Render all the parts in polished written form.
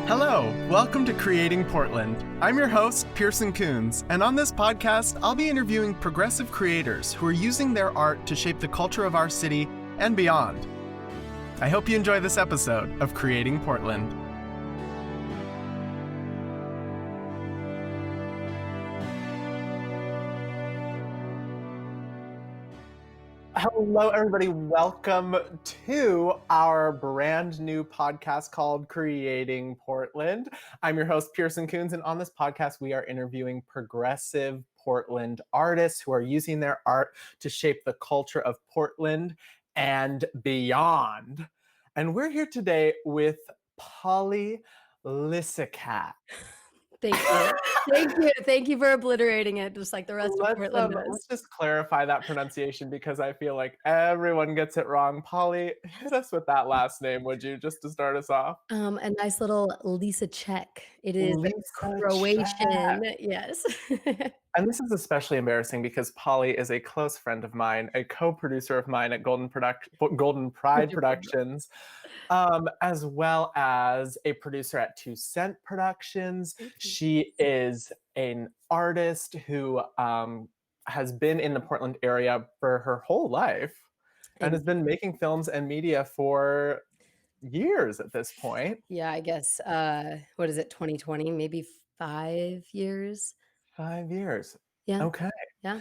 Hello, welcome to Creating Portland. I'm your host, Pearson Kunz, and on this podcast, I'll be interviewing progressive creators who are using their art to shape the culture of our city and beyond. I hope you enjoy this episode of Creating Portland. Hello, everybody. Welcome to our brand new podcast called Creating Portland. I'm your host, Pearson Kunz, and on this podcast, we are interviewing progressive Portland artists who are using their art to shape the culture of Portland and beyond. And we're here today with Polly Lisicak. Thank you. Thank you for obliterating it, just like the rest of Portland does. Let's just clarify that pronunciation because I feel like everyone gets it wrong. Polly, hit us with that last name, would you, just to start us off? A nice little Lisicak. It is Lisicak. Croatian, yes. And this is especially embarrassing because Polly is a close friend of mine, a co-producer of mine at Golden Pride Productions, as well as a producer at 2 Cent Productions. She is an artist who has been in the Portland area for her whole life and has been making films and media for years at this point. Yeah, I guess, what is it, 2020? Maybe 5 years? 5 years. Yeah. Okay. Yeah.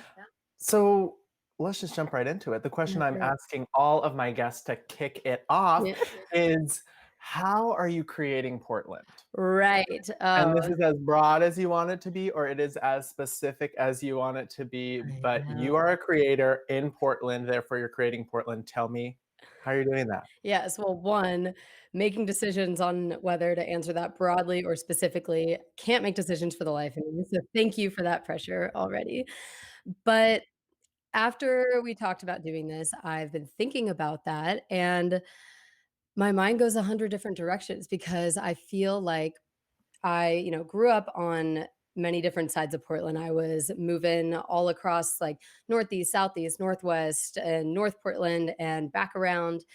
So let's just jump right into it. The question I'm asking all of my guests to kick it off is, how are you creating Portland? Right. And this is as broad as you want it to be, or it is as specific as you want it to be, but you are a creator in Portland, therefore you're creating Portland. Tell me how you're doing that. Yes. Well, one, making decisions on whether to answer that broadly or specifically, can't make decisions for the life of me. So thank you for that pressure already. But after we talked about doing this, I've been thinking about that, and my mind goes 100 different directions because I feel like I, grew up on many different sides of Portland. I was moving all across like Northeast, Southeast, Northwest, and North Portland and back around.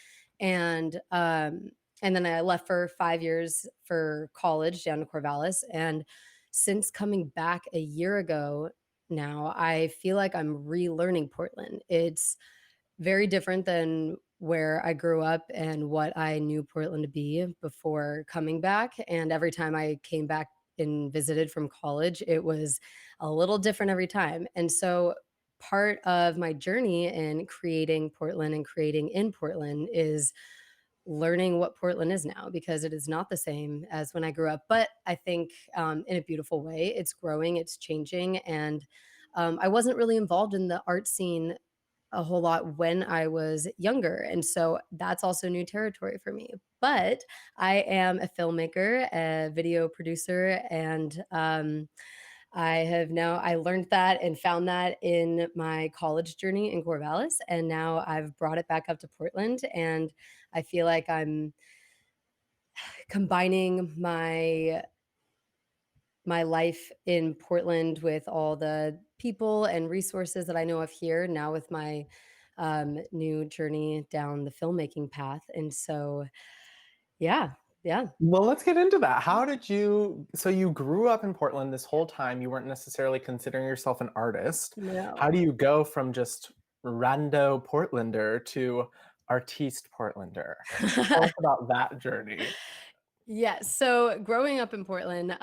And then I left for 5 years for college down to Corvallis. And since coming back a year ago now, I feel like I'm relearning Portland. It's very different than where I grew up and what I knew Portland to be before coming back. And every time I came back and visited from college, it was a little different every time. And so part of my journey in creating Portland and creating in Portland is learning what Portland is now, because it is not the same as when I grew up. But I think in a beautiful way, it's growing, it's changing. And I wasn't really involved in the art scene a whole lot when I was younger. And so that's also new territory for me. But I am a filmmaker, a video producer, and I learned that and found that in my college journey in Corvallis. And now I've brought it back up to Portland. And I feel like I'm combining my life in Portland with all the people and resources that I know of here now with my new journey down the filmmaking path. And so, yeah. Well, let's get into that. So you grew up in Portland this whole time. You weren't necessarily considering yourself an artist. No. How do you go from just rando Portlander to artiste Portlander? Tell us about that journey. Yes. So growing up in Portland,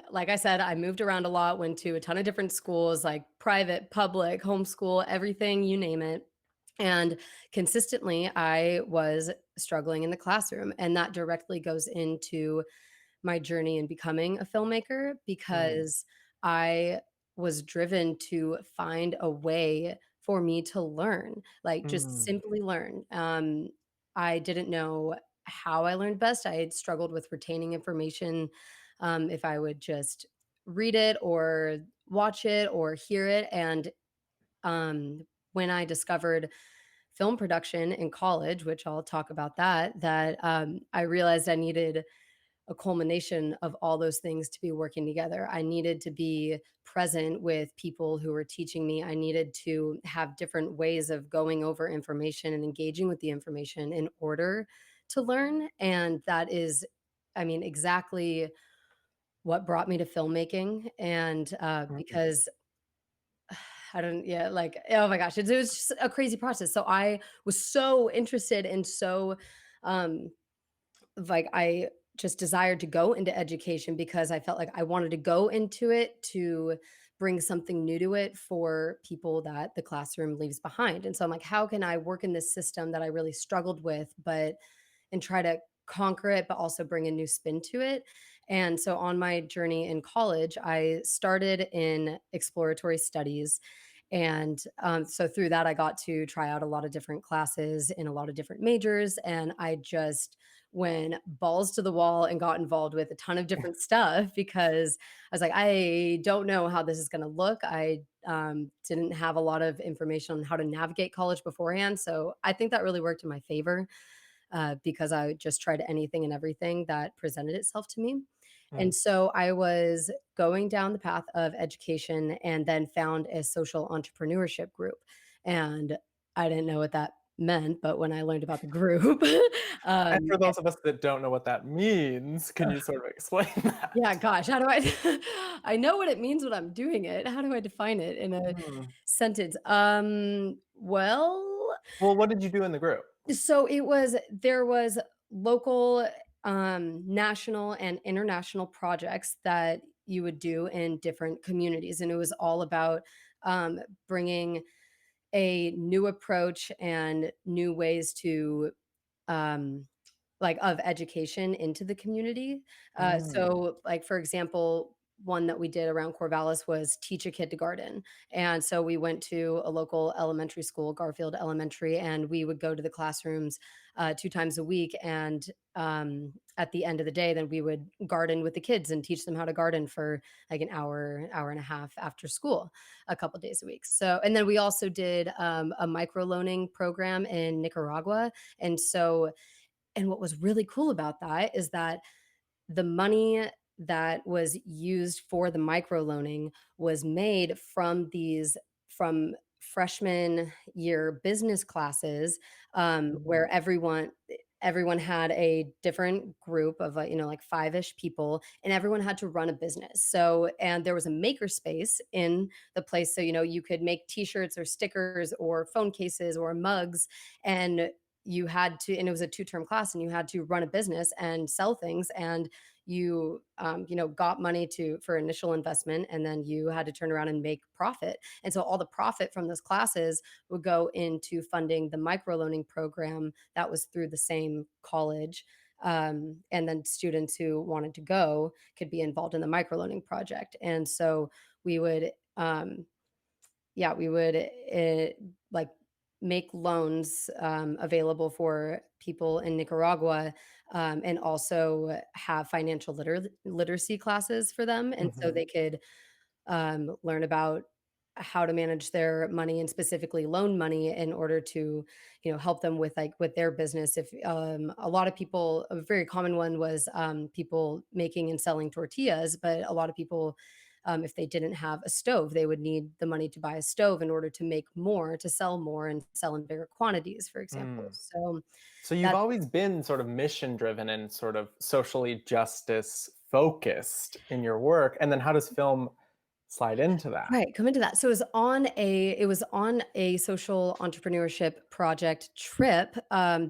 like I said, I moved around a lot, went to a ton of different schools, like private, public, homeschool, everything, you name it. And consistently, I was struggling in the classroom. And that directly goes into my journey in becoming a filmmaker, because I was driven to find a way for me to learn, like just simply learn. I didn't know how I learned best. I had struggled with retaining information, if I would just read it or watch it or hear it. And when I discovered film production in college, which I'll talk about that I realized I needed a culmination of all those things to be working together. I needed to be present with people who were teaching me. I needed to have different ways of going over information and engaging with the information in order to learn. And that is I mean, exactly what brought me to filmmaking, and, Mm, because I don't yeah, like, oh my gosh, it was just a crazy process. So I was so interested and so, um, like, I just desired to go into education because I felt like I wanted to go into it to bring something new to it for people that the classroom leaves behind. And so I'm like, how can I work in this system that I really struggled with, but and try to conquer it, but also bring a new spin to it. And so on my journey in college, I started in exploratory studies. And so through that, I got to try out a lot of different classes in a lot of different majors. And I just went balls to the wall and got involved with a ton of different stuff because I was like, I don't know how this is going to look. I didn't have a lot of information on how to navigate college beforehand. So I think that really worked in my favor because I just tried anything and everything that presented itself to me. And mm. so I was going down the path of education and then found a social entrepreneurship group. And I didn't know what that meant, but when I learned about the group, And um, for those of us that don't know what that means, can you sort of explain yeah, that? gosh, how do I I know what it means when I'm doing it. How do I define it in a Mm. sentence? Well, Well, what did you do in the group? so there was local, national, and international projects that you would do in different communities, and it was all about, bringing a new approach and new ways to, um of education into the community. Mm. So, like, for example, one that we did around Corvallis was teach a kid to garden. And so we went to a local elementary school, Garfield Elementary, and we would go to the classrooms 2 times a week. And at the end of the day, then we would garden with the kids and teach them how to garden for like an hour, hour and a half after school, a couple days a week. So, and then we also did a microloaning program in Nicaragua. And so and what was really cool about that is that the money that was used for the microloaning was made from freshman year business classes, Mm. where everyone had a different group of, like 5-ish people, and everyone had to run a business. So and there was a maker space in the place, so, you could make T-shirts or stickers or phone cases or mugs, and you had to and it was a 2-term class, and you had to run a business and sell things, and got money to for initial investment, and then you had to turn around and make profit. And so all the profit from those classes would go into funding the microloaning program that was through the same college. And then students who wanted to go could be involved in the microloaning project. And so we would yeah, we would, like, make loans, available for people in Nicaragua, and also have financial literacy classes for them, and so Mhm. they could, learn about how to manage their money and specifically loan money in order to, help them with, like, with their business. If, a lot of people a very common one was, people making and selling tortillas, but a lot of people, if they didn't have a stove, they would need the money to buy a stove in order to make more, to sell more and sell in bigger quantities, for example. Mm. So So you've that's always been sort of mission driven and sort of socially justice focused in your work. And then how does film slide into that? right, come into that. So it was on a social entrepreneurship project trip.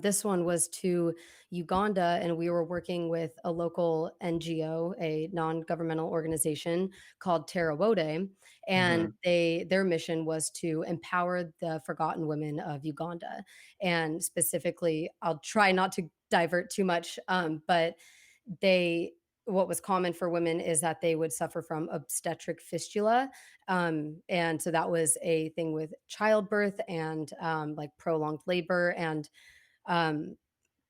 This one was to Uganda, and we were working with a local NGO, a non-governmental organization called Terawode, and Mhm. their mission was to empower the forgotten women of Uganda. And specifically, I'll try not to divert too much, but they what was common for women is that they would suffer from obstetric fistula, and so that was a thing with childbirth and, like, prolonged labor, and, um,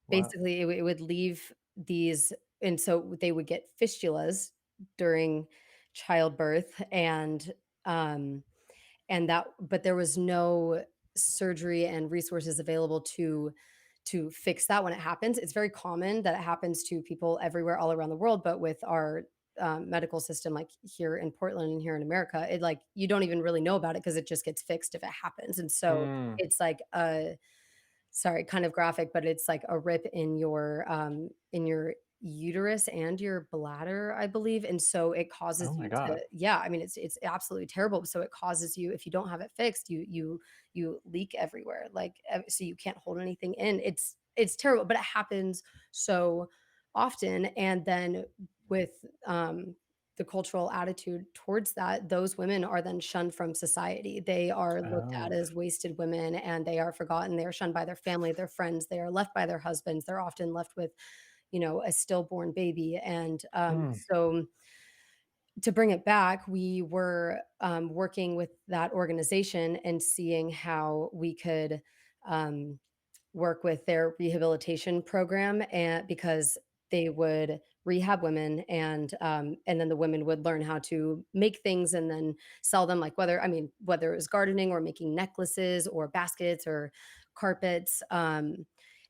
Wow. basically, it would leave these and so they would get fistulas during childbirth, um, and that but there was no surgery and resources available to fix that when it happens. It's very common that it happens to people everywhere all around the world, but with our medical system, like here in Portland and here in America, it like you don't even really know about it because it just gets fixed if it happens. And so Mm. it's like a sorry, kind of graphic, but it's like a rip in your uterus and your bladder, I believe, and so it Oh causes my you god. to, yeah, I mean, it's absolutely terrible. So it causes you, if you don't have it fixed, you leak everywhere, like, so you can't hold anything in. It's terrible, but it happens so often. And then with the cultural attitude towards that, those women are then shunned from society. They are looked at Oh. as wasted women, and they are forgotten. They are shunned by their family, their friends. They are left by their husbands. They're often left with, a stillborn baby. And Mm, so to bring it back, we were working with that organization and seeing how we could um, work with their rehabilitation program, and because they would rehab women, and then the women would learn how to make things and then sell them, like, whether it was gardening or making necklaces or baskets or carpets,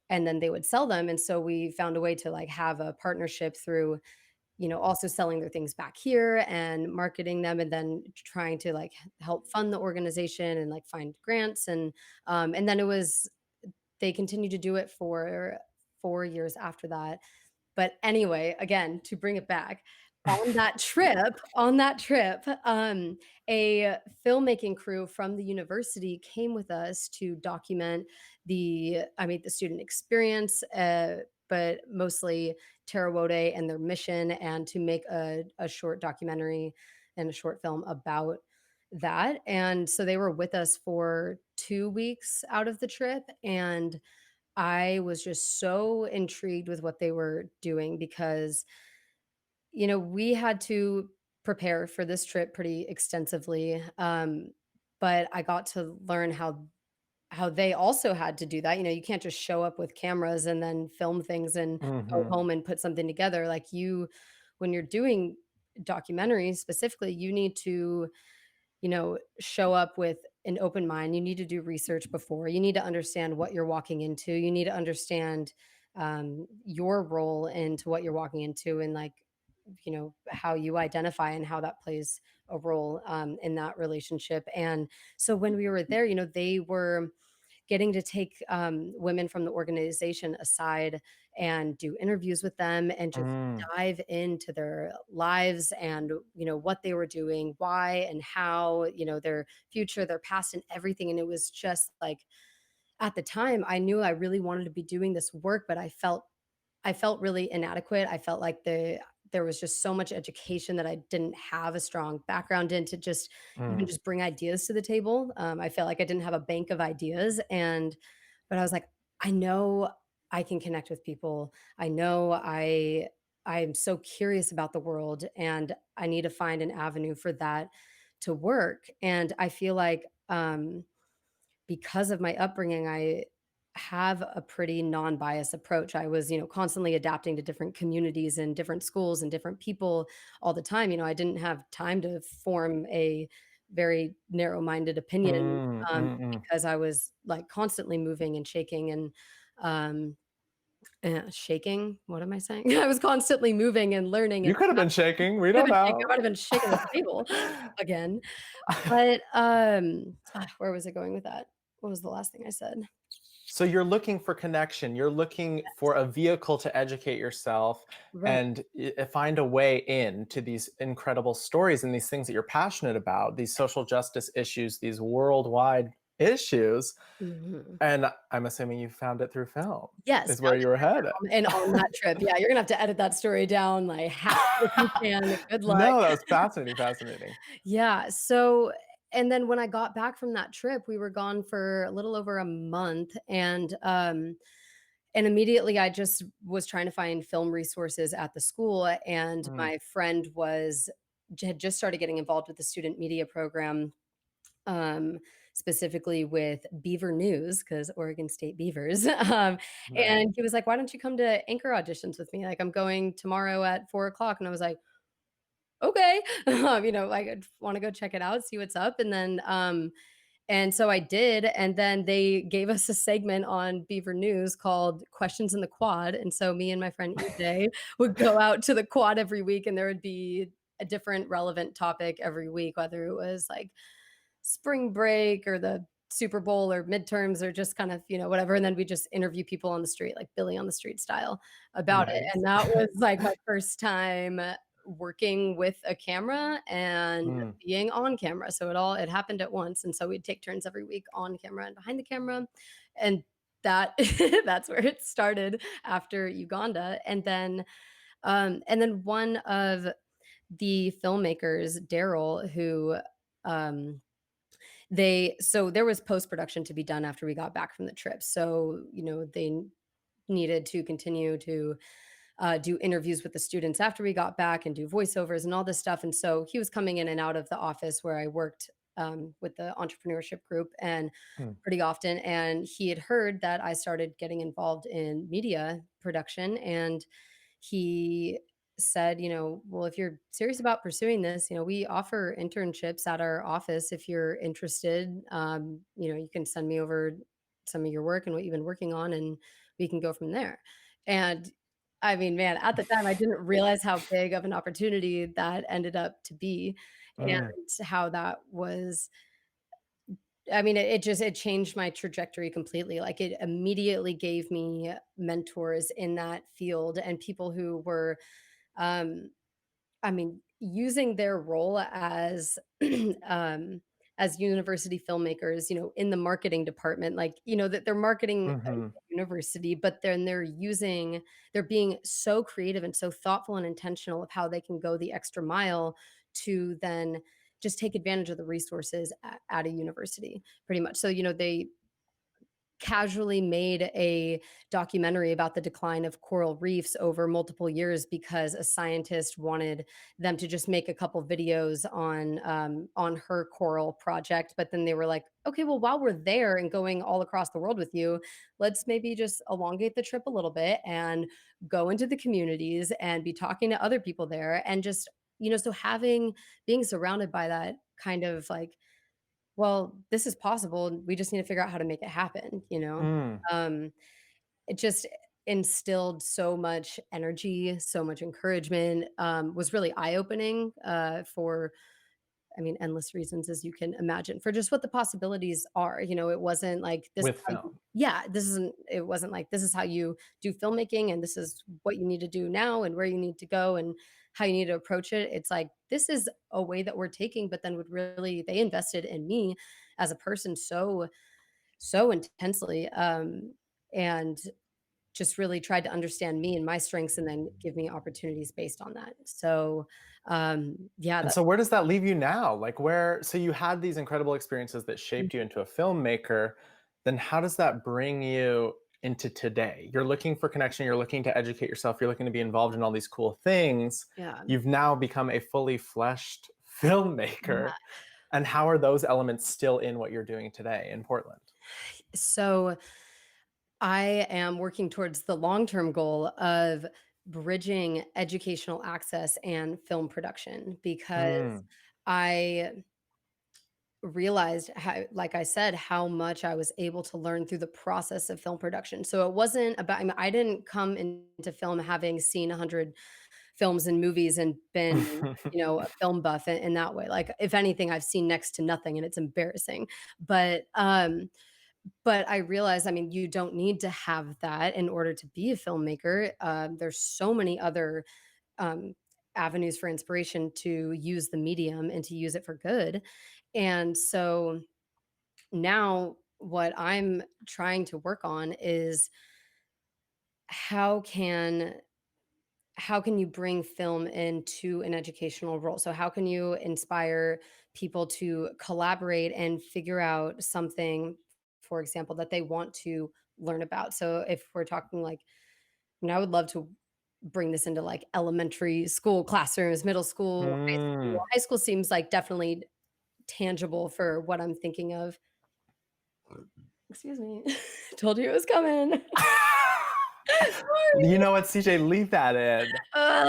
and then they would sell them. And so we found a way to, like, have a partnership through, also selling their things back here and marketing them, and then trying to, like, help fund the organization and, like, find grants. And then it was they continued to do it for 4 years after that. But anyway, again, to bring it back, on that trip, a filmmaking crew from the university came with us to document the student experience, but mostly Tarawote and their mission, and to make a short documentary and a short film about that. And so they were with us for 2 weeks out of the trip, and I was just so intrigued with what they were doing because, we had to prepare for this trip pretty extensively. But I got to learn how they also had to do that. You can't just show up with cameras and then film things and go mhm, home and put something together. Like, when you're doing documentaries specifically, you need to, show up with an open mind. You need to do research before. You need to understand what you're walking into. You need to understand your role into what you're walking into, and, like, how you identify and how that plays a role in that relationship. And so when we were there, they were getting to take women from the organization aside and do interviews with them and just mm, dive into their lives and, what they were doing, why and how, their future, their past, and everything. And it was just like, at the time, I knew I really wanted to be doing this work, but I felt really inadequate. I felt like there was just so much education that I didn't have a strong background in, to just even mm, just bring ideas to the table. I felt like I didn't have a bank of ideas, but I was like, I know I can connect with people. I know I'm so curious about the world, and I need to find an avenue for that to work. And I feel like because of my upbringing, I have a pretty non-biased approach. I was, constantly adapting to different communities and different schools and different people all the time. I didn't have time to form a very narrow-minded opinion, mm, mm, mm. because I was, like, constantly moving and shaking um, shaking. What am I saying? I was constantly moving and learning You and could have been adapting. shaking, we Could have don't been shaking. I know. might have been shaking the table again. But where was I going with that? What was the last thing I said? So you're looking for connection, you're looking for a vehicle to educate yourself Right. and find a way in to these incredible stories and these things that you're passionate about, these social justice issues, these worldwide issues. Mhm. And I'm assuming you found it through film, Yes, is where found you it were through headed. film and on that trip. Yeah, you're gonna have to edit that story down, like, half if you can. Good luck. No, that was fascinating, fascinating. Yeah, and then when I got back from that trip, we were gone for a little over a month, and immediately I just was trying to find film resources at the school, and Mm, my friend had just started getting involved with the student media program, um, specifically with Beaver News, because Oregon State Beavers. right. And he was like, "Why don't you come to anchor auditions with me? Like, I'm going tomorrow at 4 o'clock." And I was like, "Okay." Like, I want to go check it out, see what's up. And so I did, and then they gave us a segment on Beaver News called Questions in the Quad. And so me and my friend EJ would go out to the quad every week, and there would be a different relevant topic every week, whether it was like spring break or the Super Bowl or midterms or just kind of, whatever. And then we just interview people on the street, like Billy on the street style about it. Nice. And that was like my first time working with a camera and Mm, being on camera. So it happened at once. And so we'd take turns every week on camera and behind the camera. And that that's where it started after Uganda. And then one of the filmmakers, Daryl, who um so there was post-production to be done after we got back from the trip. So, they needed to continue to do interviews with the students after we got back and do voiceovers and all this stuff. And so he was coming in and out of the office where I worked with the entrepreneurship group and mm, pretty often. And he had heard that I started getting involved in media production. And he said, well, if you're serious about pursuing this, we offer internships at our office. If you're interested, you can send me over some of your work and what you've been working on, and we can go from there. And I mean, man, at the time, I didn't realize how big of an opportunity that ended up to be mm, and how that was. I mean, it changed my trajectory completely. Like, it immediately gave me mentors in that field and people who were, um, I mean, using their role um, as university filmmakers, in the marketing department, like, that they're marketing a mhm, university, but then they're being so creative and so thoughtful and intentional of how they can go the extra mile to then just take advantage of the resources at a university, pretty much. So, they casually made a documentary about the decline of coral reefs over multiple years because a scientist wanted them to just make a couple videos on her coral project. But then they were like, okay, well, while we're there and going all across the world with you, let's maybe just elongate the trip a little bit and go into the communities and be talking to other people there. And just, so being surrounded by that kind of like, well, this is possible, and we just need to figure out how to make it happen, you know? mm. Um, it just instilled so much energy, so much encouragement, was really eye-opening, for, I mean, endless reasons as you can imagine, for just what the possibilities are. It wasn't like this is With how you, film. yeah, it wasn't like this is how you do filmmaking and this is what you need to do now and where you need to go and how you need to approach it. It's like this is a way that we're taking, but then they invested in me as a person so intensely, and just really tried to understand me and my strengths and then give me opportunities based on that. So yeah, And that so where does that leave you now? Like so you had these incredible experiences that shaped you into a filmmaker, then how does that bring you into today? You're looking for connection, you're looking to educate yourself, you're looking to be involved in all these cool things. yeah. You've now become a fully fleshed filmmaker. Yeah. And how are those elements still in what you're doing today in Portland? So I am working towards the long-term goal of bridging educational access and film production because Mm, I realized how, like I said, how much I was able to learn through the process of film production. So it wasn't about, I mean, I didn't come into film having seen 100 films and movies and been, a film buff in that way. Like, if anything, I've seen next to nothing and it's embarrassing. But I realized, I mean, you don't need to have that in order to be a filmmaker. There's so many other um, avenues for inspiration to use the medium and to use it for good. And so now what I'm trying to work on is how can how can you bring film into an educational role? So how can you inspire people to collaborate and figure out something, for example, that they want to learn about? So if we're talking like, I would love to bring this into like elementary school classrooms, middle school, high school. mm. High school seems like definitely tangible for what I'm thinking of. Excuse me. Told you it was coming. You Sorry. know what, CJ, leave that in.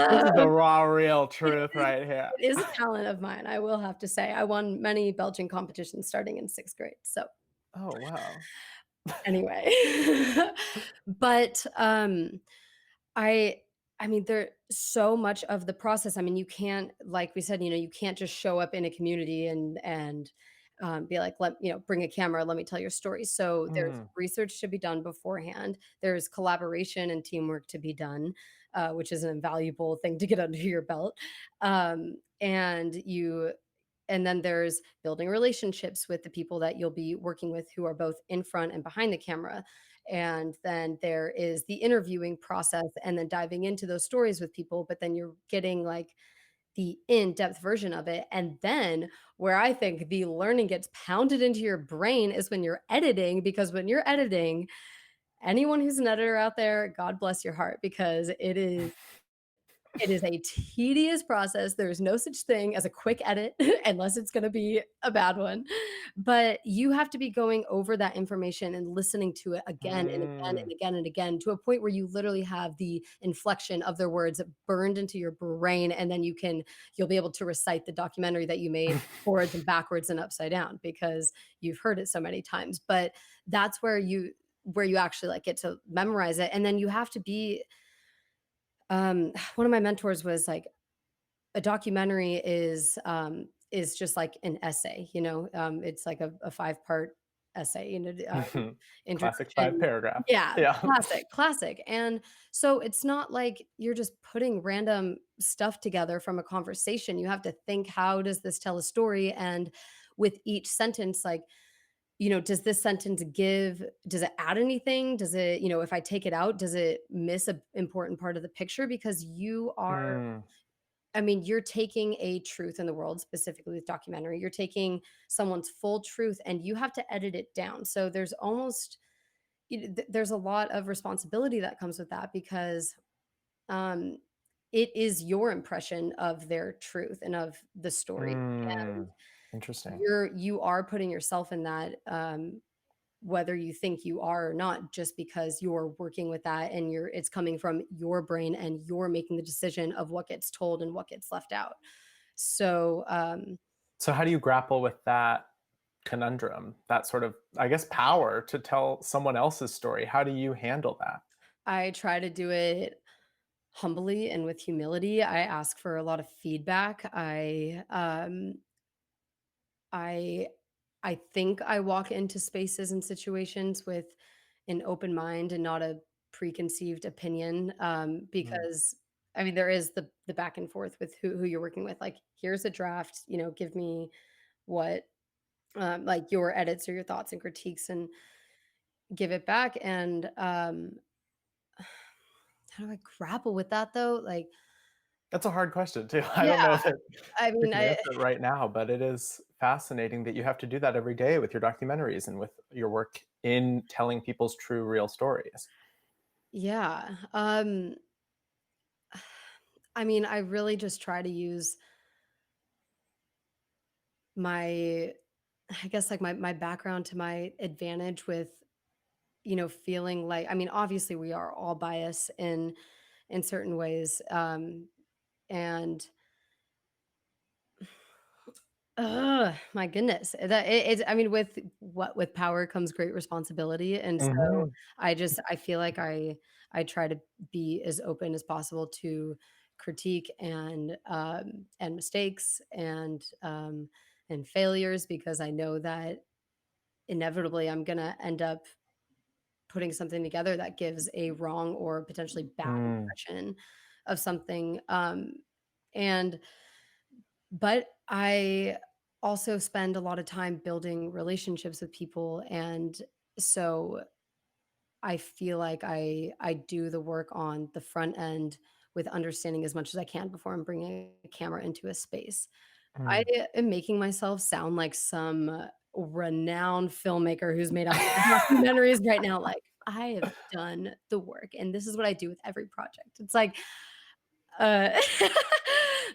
This is Uh, the raw, real it truth is right here. it is a talent of mine, I will have to say. I won many belching competitions starting in 6th grade, so Oh, wow. anyway. But, I I mean, there so much of the process, I mean, you can't, like we said, you can't just show up in a community and be like, bring a camera, let me tell your story. So there's Mm. research to be done beforehand. There's collaboration and teamwork to be done, which is an invaluable thing to get under your belt. And then there's building relationships with the people that you'll be working with who are both in front and behind the camera. And then there is the interviewing process and then diving into those stories with people, but then you're getting like the in-depth version of it. And then where I think the learning gets pounded into your brain is when you're editing, because when you're editing, anyone who's an editor out there, God bless your heart, because it is a tedious process. There is no such thing as a quick edit unless it's gonna be a bad one. But you have to be going over that information and listening to it again and again Mm. and again and again to a point where you literally have the inflection of their words burned into your brain, and then you'll be able to recite the documentary that you made forwards and backwards and upside down because you've heard it so many times. But that's where you actually, like, get to memorize it, and then you have to be one of my mentors was like, a documentary is just like an essay, it's like a 5-part essay, Classic 5 introduction. paragraph. Yeah, Yeah. classic, classic. And so it's not like you're just putting random stuff together from a conversation. You have to think, how does this tell a story? And with each sentence, like, does this sentence does it add anything? Does it, if I take it out, does it miss a important part of the picture? Because Mm. you're taking a truth in the world, specifically with documentary, you're taking someone's full truth and you have to edit it down. So there's a lot of responsibility that comes with that because um, it is your impression of their truth and of the story. Mm. Interesting. You are putting yourself in that, whether you think you are or not, just because you're working with that and it's coming from your brain and you're making the decision of what gets told and what gets left out. So So how do you grapple with that conundrum, that sort of, I guess, power to tell someone else's story? How do you handle that? I try to do it humbly and with humility. I ask for a lot of feedback. I I think I walk into spaces and situations with an open mind and not a preconceived opinion, Mm. because there is the back and forth with who you're working with. Like, here's a draft, give me what, like, your edits or your thoughts and critiques, and give it back. And how do I grapple with that though? Like, That's a hard question too. I yeah, don't know that I you mean, can I answer it right now, but it is fascinating that you have to do that every day with your documentaries and with your work in telling people's true, real stories. yeah, I really just try to use my I guess, like, my background to my advantage with, feeling like, obviously we are all biased in certain ways, and my goodness, with power comes great responsibility, and so Mhm. I feel like I try to be as open as possible to critique and mistakes and failures, because I know that inevitably I'm gonna end up putting something together that gives a wrong or potentially bad Mm. impression of something. And but I also spend a lot of time building relationships with people, and so I feel like I do the work on the front end with understanding as much as I can before I'm bringing a camera into a space. I Mm. am making myself sound like some renowned filmmaker who's made 100 documentaries right now. Like, I have done the work, and this is what I do with every project. It's like, uh,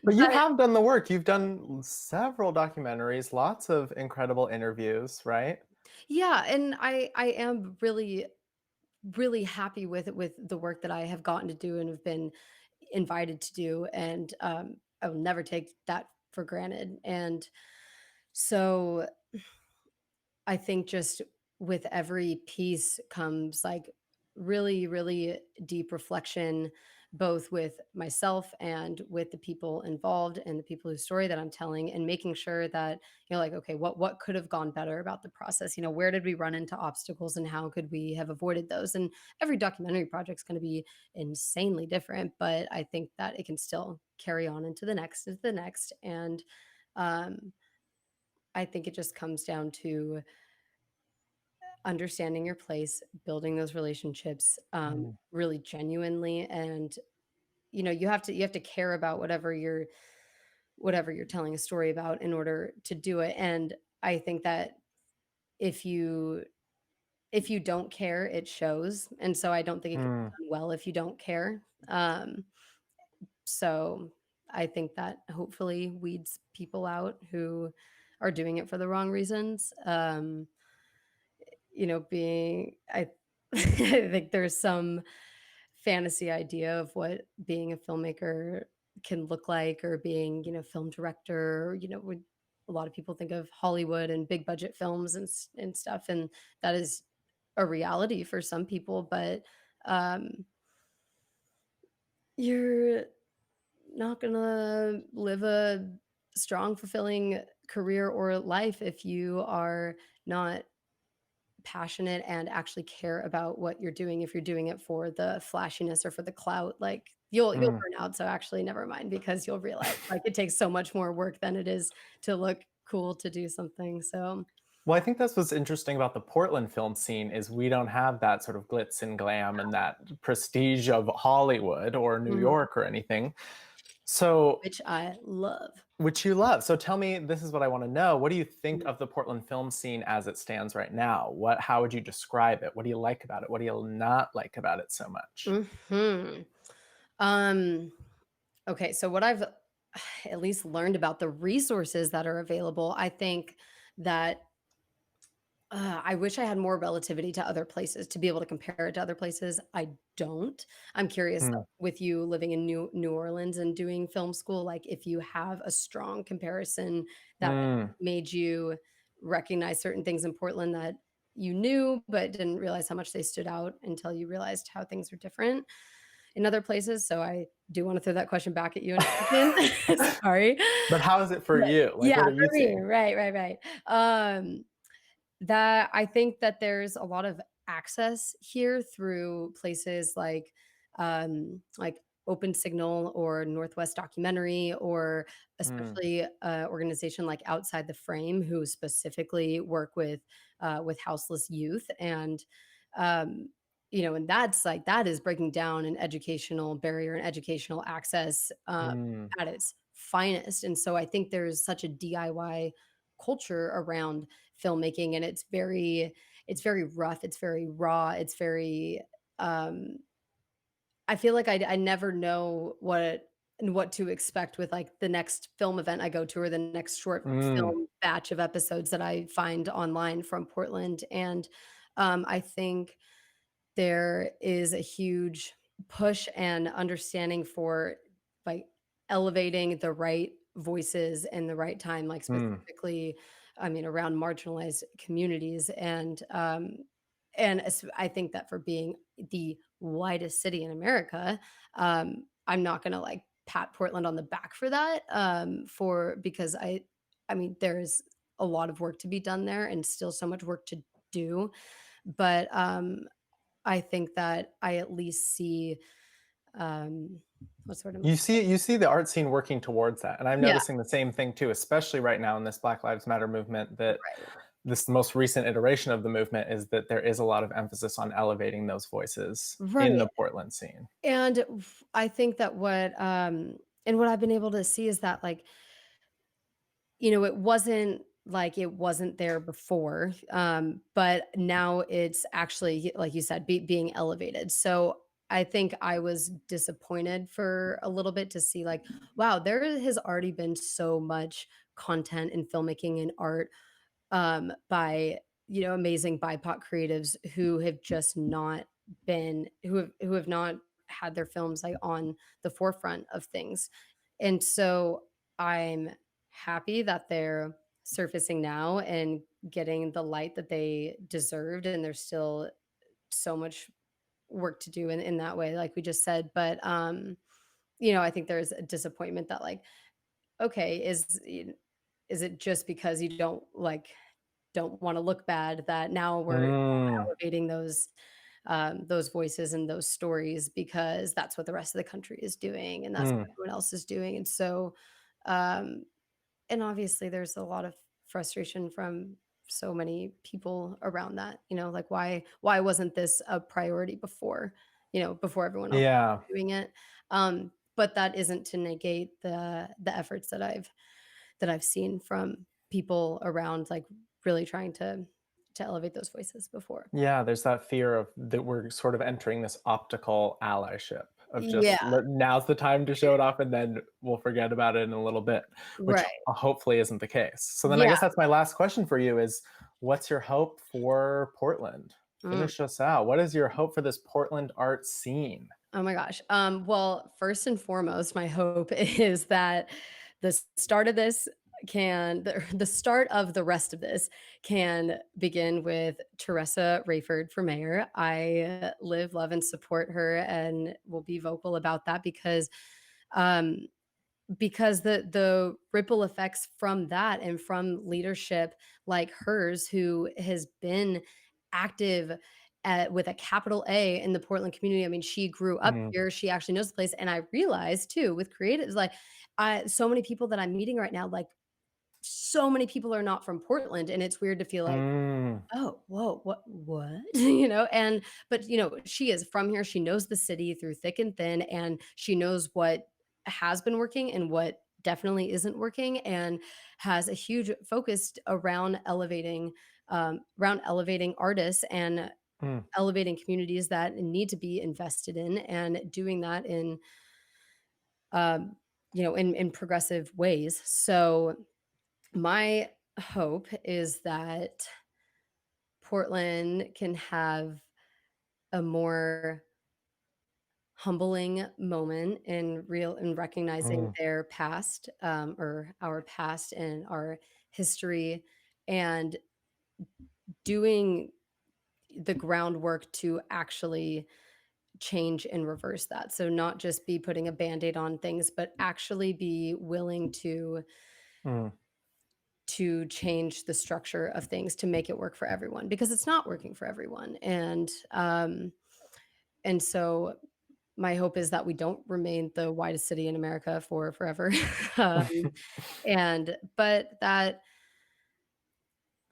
But you but have done the work. You've done several documentaries, lots of incredible interviews, right? yeah, and I am really, really happy with the work that I have gotten to do and have been invited to do, and I will never take that for granted. And so I think just with every piece comes like really, really deep reflection, both with myself and with the people involved and the people whose story that I'm telling, and making sure that, like, okay, what could have gone better about the process? Where did we run into obstacles and how could we have avoided those? And every documentary project's going to be insanely different, but I think that it can still carry on into the next. And um, I think it just comes down to understanding your place, building those relationships, Mm, really genuinely, and you have to care about whatever you're telling a story about in order to do it. And I think that if you if you don't care, it shows. And so I don't think it can mm, be done well if you don't care. So I think that hopefully weeds people out who are doing it for the wrong reasons. Being I I think there's some fantasy idea of what being a filmmaker can look like, or being, film director, when a lot of people think of Hollywood and big budget films and stuff, and that is a reality for some people, but um, you're not gonna live a strong, fulfilling career or life if you are not passionate and actually care about what you're doing. If you're doing it for the flashiness or for the clout, like, you'll mm. burn out. So actually never mind, because you'll realize, like, it takes so much more work than it is to look cool to do something. So Well, I think that's what's interesting about the Portland film scene is we don't have that sort of glitz and glam and that prestige of Hollywood or New mhm, York or anything. So, which I love. which you love. So tell me, this is what I want to know. What do you think Mhm. of the Portland film scene as it stands right now? How would you describe it? What do you like about it? What do you not like about it so much? Mhm. Um, okay, so what I've at least learned about the resources that are available, I think that I wish I had more relativity to other places to be able to compare it to other places. I don't. I'm curious, Mm, with you living in New Orleans and doing film school, like, if you have a strong comparison that mm, made you recognize certain things in Portland that you knew but didn't realize how much they stood out until you realized how things are different in other places. So I do want to throw that question back at you in a second. Sorry. but how is it for But you? Like, yeah, what are you for me. seeing? Right, right, right. That I think that there's a lot of access here through places like Open Signal or Northwest Documentary, or Mm, especially a organization like Outside the Frame, who specifically work with houseless youth. And um, and that is breaking down an educational barrier and educational access mm, at its finest. And so I think there's such a DIY culture around filmmaking, and it's very rough, it's very raw, it's very um I feel like I never know what to expect with, like, the next film event I go to, or the next short mm, film batch of episodes that I find online from Portland. And I think there is a huge push and understanding for, like, elevating the right voices in the right time, like, mm, specifically, I mean, around marginalized communities. And I think that for being the whitest city in America, I'm not gonna, like, pat Portland on the back for that, for because I mean, there's a lot of work to be done there and still so much work to do. But I think that I at least see, um, what's the word I'm you see the art scene working towards that, and I'm yeah, noticing the same thing too, especially right now in this Black Lives Matter movement, that right. this most recent iteration of the movement is that there is a lot of emphasis on elevating those voices in Right, the Portland scene. and I think that what I've been able to see is that, like, it wasn't like it wasn't there before, but now it's actually, like you said, being elevated. So I think I was disappointed for a little bit to see, like, wow, there has already been so much content in filmmaking and art, by amazing BIPOC creatives who have just not who have not had their films, like, on the forefront of things. And so I'm happy that they're surfacing now and getting the light that they deserved, and there's still so much work to do in that way, like we just said. But you know, I think there's a disappointment that like, okay, is it just because you don't want to look bad that now we're Mm, elevating those voices and those stories because that's what the rest of the country is doing and that's what mm. everyone else is doing. And so, um, and obviously there's a lot of frustration from so many people around that, you know, like why wasn't this a priority before, you know, before everyone else Yeah. was doing it? But that isn't to negate the efforts that I've seen from people around like really trying to elevate those voices before. Yeah, there's that fear of that we're sort of entering this optical allyship of just Yeah, now's the time to show it off and then we'll forget about it in a little bit, which right. hopefully isn't the case. So then I Yeah. guess that's my last question for you is what's your hope for Portland? Mm. Finish us out. What is your hope for this Portland art scene? Oh my gosh. Well, first and foremost, my hope is that the start of this the start of the rest of this can begin with Teresa Rayford for mayor. I live, love, and support her and will be vocal about that um, because the ripple effects from that and from leadership like hers who has been active with a capital A in the Portland community. I mean, she grew up Mm, here. She actually knows the place. And I realized too with creatives, like so many people that I'm meeting right now, like so many people are not from Portland. And it's weird to feel like, mm, oh, whoa, what? You know, and but you know, she is from here. She knows the city through thick and thin, and she knows what has been working and what definitely isn't working, and has a huge focus around elevating artists and mm, elevating communities that need to be invested in, and doing that in um, you know, in progressive ways. So my hope is that Portland can have a more humbling moment in recognizing mm, their past, or our past and our history, and doing the groundwork to actually change and reverse that. So not just be putting a band-aid on things, but actually be willing mm, to change the structure of things to make it work for everyone because it's not working for everyone. And so my hope is that we don't remain the widest city in America for forever. um, and but that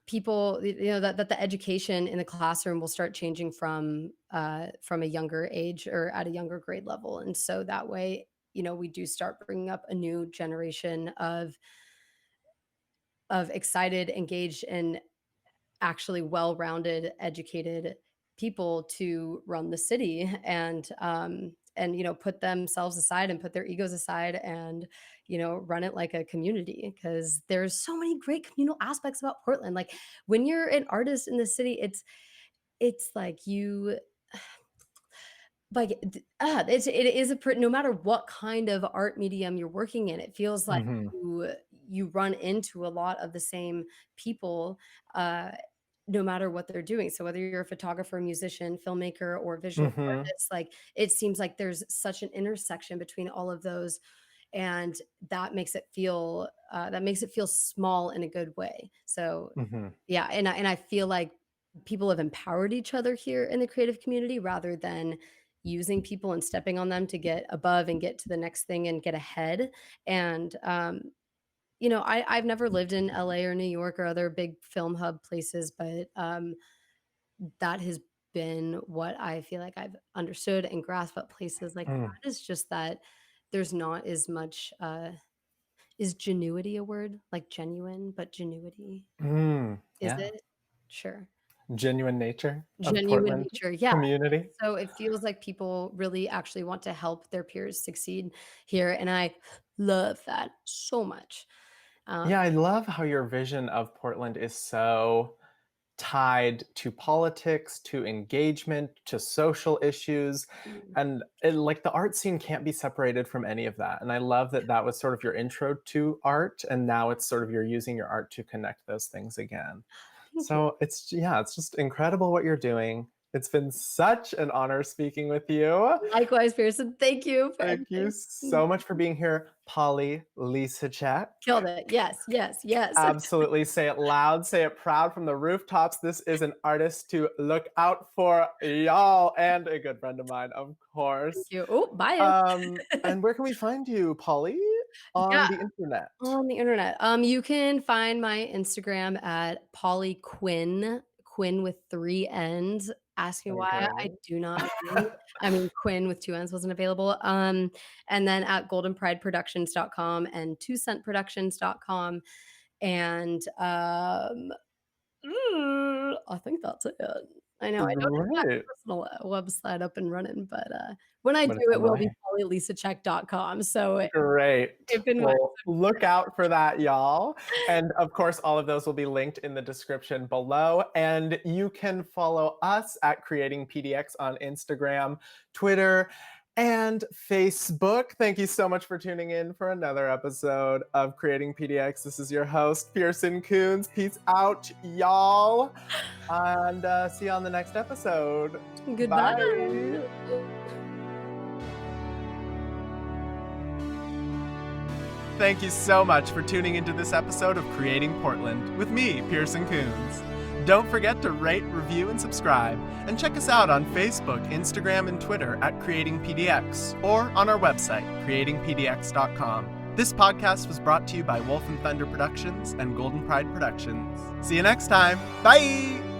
people, you know, that the education in the classroom will start changing from a younger age or at a younger grade level. And so that way, you know, we do start bringing up a new generation of excited, engaged, and actually well-rounded, educated people to run the city and you know, put themselves aside and put their egos aside and you know, run it like a community because there's so many great communal aspects about Portland. Like when you're an artist in the city, it's like you like it is no matter what kind of art medium you're working in, it feels like mhm, you run into a lot of the same people, uh, no matter what they're doing. So whether you're a photographer, musician, filmmaker, or visual mhm, artist, like it seems like there's such an intersection between all of those, and that makes it feel small in a good way. So mhm, yeah, and I feel like people have empowered each other here in the creative community rather than using people and stepping on them to get above and get to the next thing and get ahead. And you know, I've never lived in LA or New York or other big film hub places, but that has been what I feel like I've understood and grasped about places like mm, that is just that there's not as much is genuity a word? Like genuine, but genuity. Is yeah. it? Sure. Genuine nature of Genuine Portland nature, yeah. community. So it feels like people really actually want to help their peers succeed here, and I love that so much. Um, Yeah, I love how your vision of Portland is so tied to politics, to engagement, to social issues, mm, and like the art scene can't be separated from any of that. And I love that that was sort of your intro to art, and now it's sort of you're using your art to connect those things again. thank you. So it's yeah, it's just incredible what you're doing. It's been such an honor speaking with you. Likewise, Pearson. Thank you for Thank you everything. so much for being here, Polly Lisicak. Killed it. Yes, yes, yes. Absolutely. Say it loud, say it proud from the rooftops. This is an artist to look out for, y'all, and a good friend of mine, of course. Thank you. Oh, bye. And where can we find you, Polly? Yeah, On the internet. on the internet. You can find my Instagram at Polly Quinn, Quinn with 3 N's. Ask me why I Okay. do not know. I mean, Quinn with 2 N's wasn't available. And then at goldenprideproductions.com and 2centproductions.com. And I think that's it. I know I don't have my Great. personal website up and running, but when I But do, it's it on the will be way. pollylisicak.com. So Great. keep in mind. Well, look out for that, y'all. And of course, all of those will be linked in the description below. And you can follow us at Creating PDX on Instagram, Twitter, and Facebook. Thank you so much for tuning in for another episode of Creating PDX. This is your host, Pearson Kunz. Peace out, y'all. And see you on the next episode. Goodbye. Bye. Thank you so much for tuning into this episode of Creating Portland with me, Pearson Kunz. Don't forget to rate, review, and subscribe, and check us out on Facebook, Instagram, and Twitter at Creating PDX, or on our website, creatingpdx.com. This podcast was brought to you by Wolf and Thunder Productions and Golden Pride Productions. See you next time. Bye!